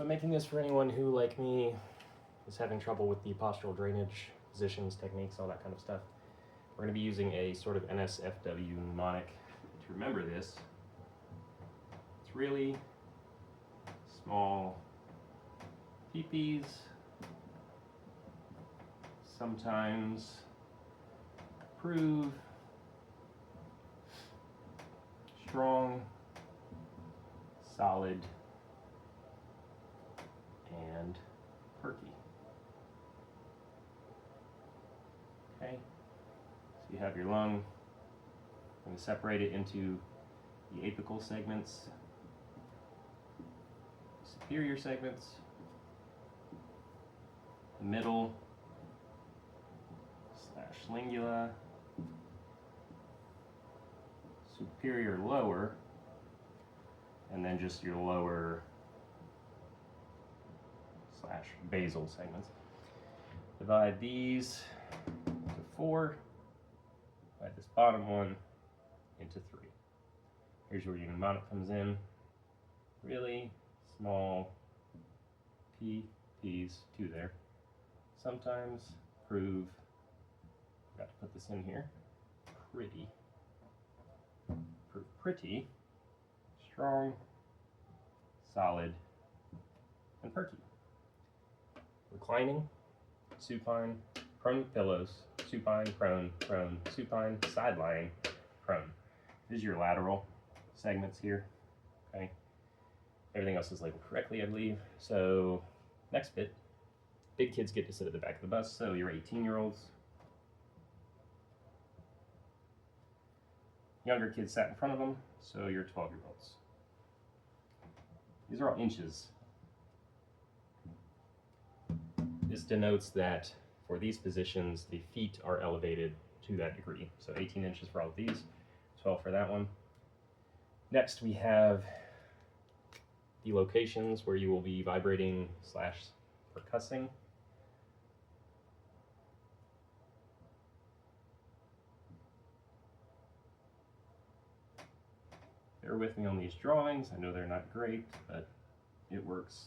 So I'm making this for anyone who, like me, is having trouble with the postural drainage, positions, techniques, all that kind of stuff. We're going to be using a sort of NSFW mnemonic to remember this. It's really small peepees, sometimes prove strong, solid, and perky. Okay, so you have your lung. I'm going to separate it into the apical segments, superior segments, the middle / lingula, superior lower, and then just your lower / basal segments. Divide these into 4, divide this bottom one into 3. Here's where your mnemonic comes in. Really small peas, 2 there. Sometimes prove, got to put this in here, pretty, prove pretty, strong, solid, and perky. Reclining, supine, prone with pillows, supine, prone, prone, supine, side lying, prone. This is your lateral segments here, okay? Everything else is labeled correctly, I believe. So next bit, big kids get to sit at the back of the bus, so your 18-year-olds. Younger kids sat in front of them, so your 12-year-olds. These are all inches. This denotes that for these positions, the feet are elevated to that degree. So 18 inches for all of these, 12 for that one. Next, we have the locations where you will be vibrating / percussing. Bear with me on these drawings. I know they're not great, but it works.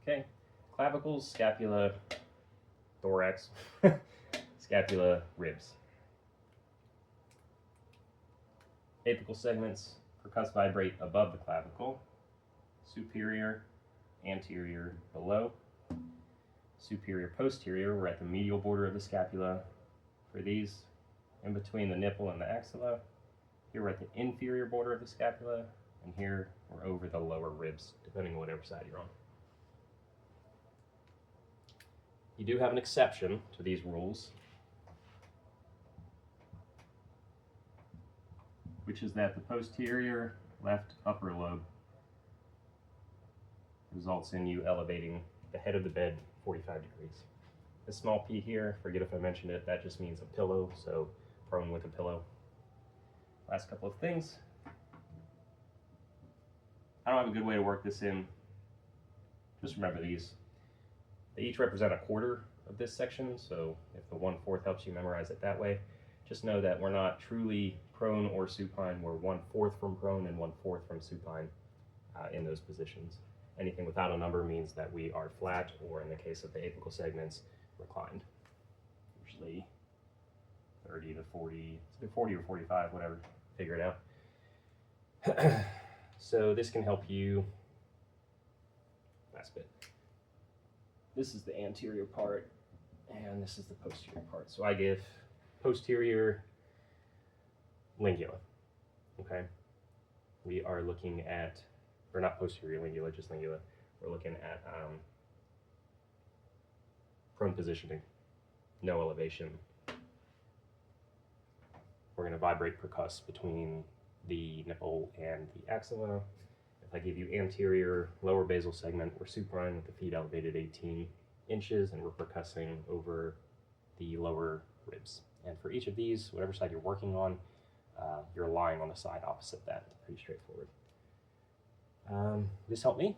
Okay, clavicles, scapula, thorax, scapula, ribs. Apical segments, percuss vibrate above the clavicle, superior, anterior, below, superior, posterior, we're at the medial border of the scapula. For these, in between the nipple and the axilla. Here we're at the inferior border of the scapula, and here we're over the lower ribs, depending on whatever side you're on. You do have an exception to these rules, which is that the posterior left upper lobe results in you elevating the head of the bed 45 degrees. This small p here, forget if I mentioned it, that just means a pillow, so prone with a pillow. Last couple of things. I don't have a good way to work this in. Just remember these. They each represent a quarter of this section, so if the 1/4 helps you memorize it that way, just know that we're not truly prone or supine. We're 1/4 from prone and 1/4 from supine in those positions. Anything without a number means that we are flat, or in the case of the apical segments, reclined. Usually 30 to 40, it's either 40 or 45, whatever, figure it out. So this can help you, last bit. This is the anterior part, and this is the posterior part. So I give posterior lingula, okay? We are looking at, or not posterior lingula, just lingula. We're looking at prone positioning, no elevation. We're going to vibrate percuss between the nipple and the axilla. If I give you anterior lower basal segment, we're supine with the feet elevated 18 inches, and we're percussing over the lower ribs. And for each of these, whatever side you're working on, you're lying on the side opposite that. Pretty straightforward. This helped me.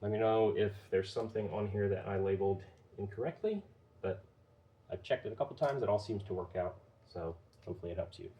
Let me know if there's something on here that I labeled incorrectly, but I checked it a couple times. It all seems to work out. So hopefully it helps you.